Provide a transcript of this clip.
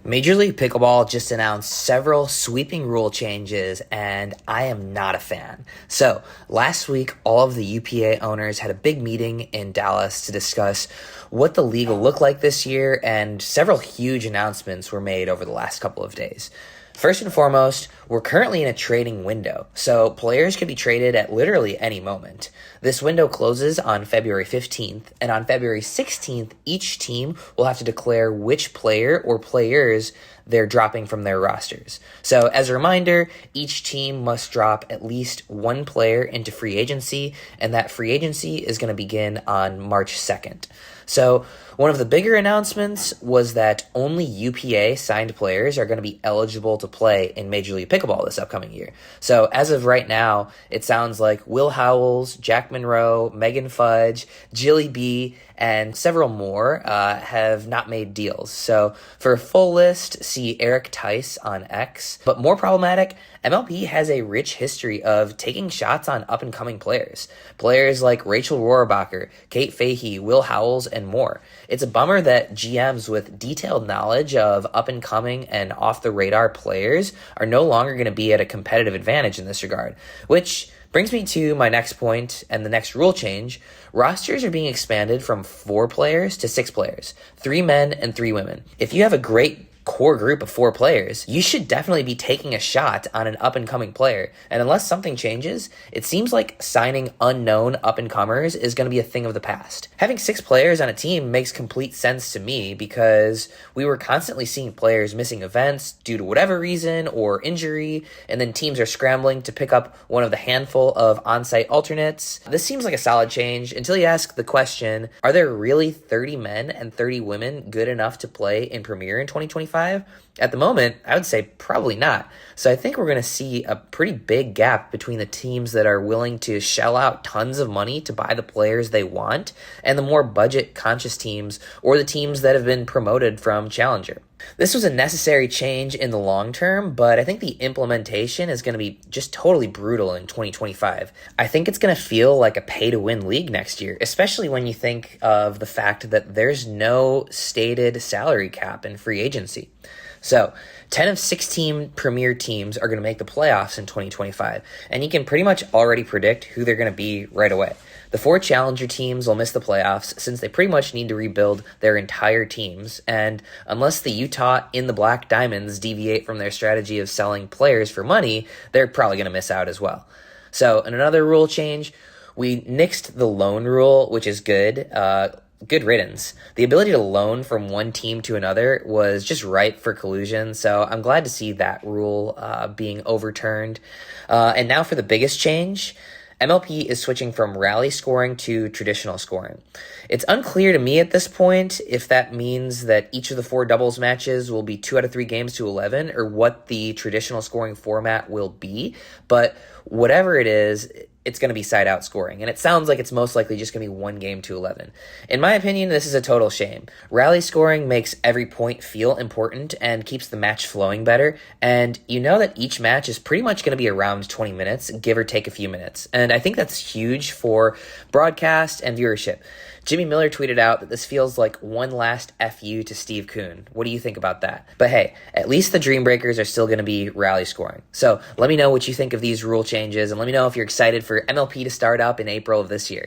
Major League Pickleball just announced several sweeping rule changes, and I am not a fan. So, last week, all of the UPA owners had a big meeting in Dallas to discuss what the league will look like this year, and several huge announcements were made over the last couple of days. First and foremost, we're currently in a trading window, so players can be traded at literally any moment. This window closes on February 15th, and on February 16th, each team will have to declare which player or players they're dropping from their rosters. So as a reminder, each team must drop at least one player into free agency, and that free agency is going to begin on March 2nd. So one of the bigger announcements was that only UPA signed players are going to be eligible to play in Major League Pickleball this upcoming year. So as of right now, it sounds like Will Howells, Jack Monroe, Megan Fudge, Jilly B, and several more have not made deals. So for a full list, see Eric Tice on X. But more problematic, MLP has a rich history of taking shots on up-and-coming players. Players like Rachel Rohrabacher, Kate Fahey, Will Howells, and more. It's a bummer that GMs with detailed knowledge of up-and-coming and off-the-radar players are no longer going to be at a competitive advantage in this regard, which brings me to my next point and the next rule change. Rosters are being expanded from 4 players to 6 players, 3 men and 3 women. If you have a great core group of 4 players, you should definitely be taking a shot on an up-and-coming player. And unless something changes, it seems like signing unknown up-and-comers is going to be a thing of the past. Having 6 players on a team makes complete sense to me because we were constantly seeing players missing events due to whatever reason or injury, and then teams are scrambling to pick up one of the handful of on-site alternates. This seems like a solid change until you ask the question, are there really 30 men and 30 women good enough to play in Premier in 2025? At the moment, I would say probably not. So I think we're going to see a pretty big gap between the teams that are willing to shell out tons of money to buy the players they want and the more budget-conscious teams or the teams that have been promoted from Challenger. This was a necessary change in the long term, but I think the implementation is going to be just totally brutal in 2025. I think it's going to feel like a pay-to-win league next year, especially when you think of the fact that there's no stated salary cap in free agency. So 10 of 16 premier teams are going to make the playoffs in 2025, and you can pretty much already predict who they're going to be right away. The 4 challenger teams will miss the playoffs since they pretty much need to rebuild their entire teams, and unless the Utah in the Black Diamonds deviate from their strategy of selling players for money, they're probably going to miss out as well. So in another rule change, we nixed the loan rule, which is good. Good riddance. The ability to loan from one team to another was just ripe for collusion, so I'm glad to see that rule being overturned. And now for the biggest change, MLP is switching from rally scoring to traditional scoring. It's unclear to me at this point if that means that each of the 4 doubles matches will be 2 out of 3 games to 11 or what the traditional scoring format will be, but whatever it is, it's going to be side-out scoring, and it sounds like it's most likely just going to be 1 game to 11. In my opinion, this is a total shame. Rally scoring makes every point feel important and keeps the match flowing better, and you know that each match is pretty much going to be around 20 minutes, give or take a few minutes, and I think that's huge for broadcast and viewership. Jimmy Miller tweeted out that this feels like one last FU to Steve Kuhn. What do you think about that? But hey, at least the Dream Breakers are still going to be rally scoring. So let me know what you think of these rule changes, and let me know if you're excited for MLP to start up in April of this year.